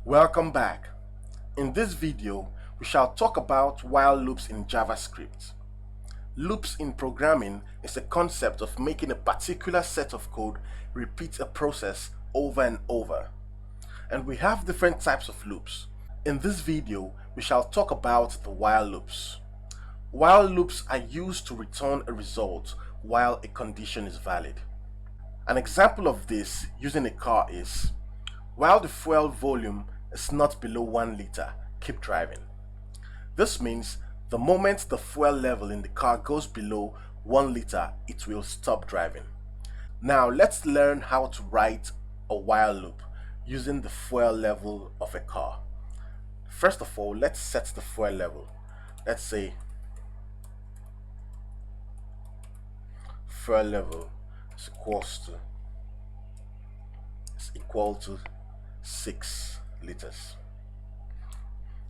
Welcome back. In this video, we shall talk about while loops in JavaScript. Loops in programming is a concept of making a particular set of code repeat a process over and over. And we have different types of loops. In this video, we shall talk about the while loops. While loops are used to return a result while a condition is valid. An example of this using a car is, while the fuel volume is not below 1 liter, keep driving. This means the moment the fuel level in the car goes below 1 liter, it will stop driving. Now let's learn how to write a while loop using the fuel level of a car. First of all, let's set the fuel level. Let's say fuel level is equal to 6 liters,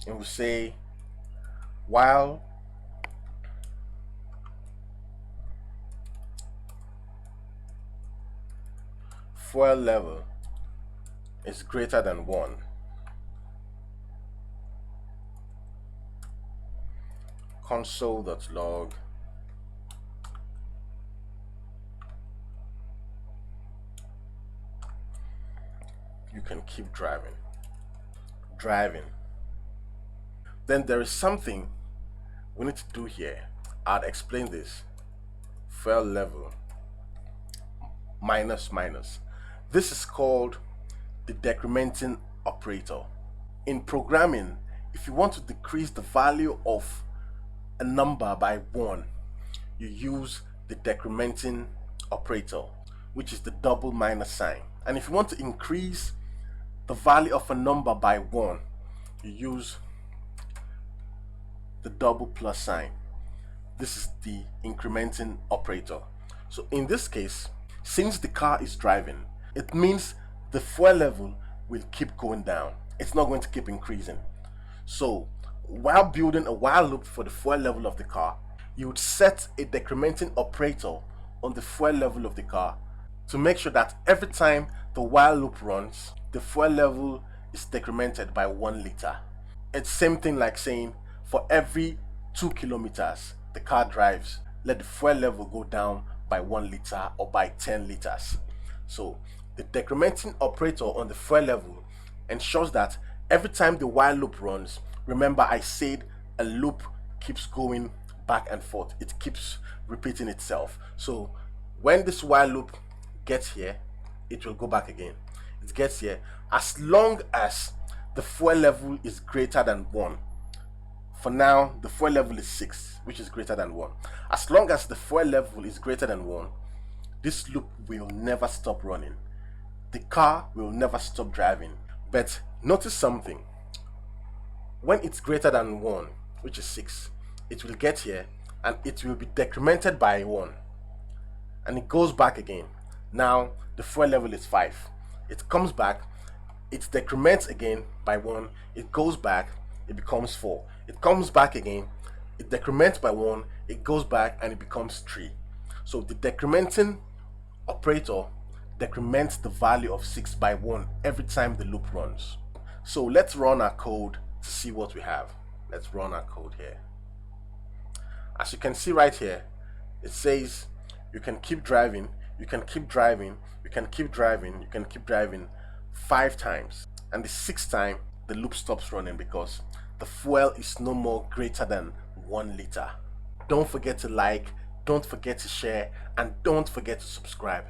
and we say while fuel level is greater than 1, console.log you can keep driving. Then there is something we need to do here. I'll explain this. Fuel level minus. This is called the decrementing operator. In programming, if you want to decrease the value of a number by 1, you use the decrementing operator, which is the double minus sign. And if you want to increase the value of a number by 1, you use the double plus sign. This is the incrementing operator. So in this case, since the car is driving, it means the fuel level will keep going down. It's not going to keep increasing. So while building a while loop for the fuel level of the car, you would set a decrementing operator on the fuel level of the car to make sure that every time the while loop runs, the fuel level is decremented by 1 liter. It's same thing like saying for every 2 kilometers the car drives, let the fuel level go down by 1 liter or by 10 liters. So the decrementing operator on the fuel level ensures that every time the while loop runs, remember I said a loop keeps going back and forth, it keeps repeating itself. So when this while loop gets here, it will go back again. It gets here as long as the fuel level is greater than 1. For now, the fuel level is 6, which is greater than 1. As long as the fuel level is greater than 1, this loop will never stop running. The car will never stop driving. But notice something. When it's greater than 1, which is 6, it will get here and it will be decremented by 1. And it goes back again. Now the fuel level is 5. It comes back, it decrements again by 1, it goes back, it becomes 4. It comes back again, it decrements by 1, it goes back and it becomes 3. So the decrementing operator decrements the value of 6 by 1 every time the loop runs. So let's run our code to see what we have. Let's run our code here. As you can see right here, it says you can keep driving, you can keep driving, you can keep driving, you can keep driving 5 times. And the 6th time, the loop stops running because the fuel is no more greater than 1 liter. Don't forget to like, don't forget to share, and don't forget to subscribe.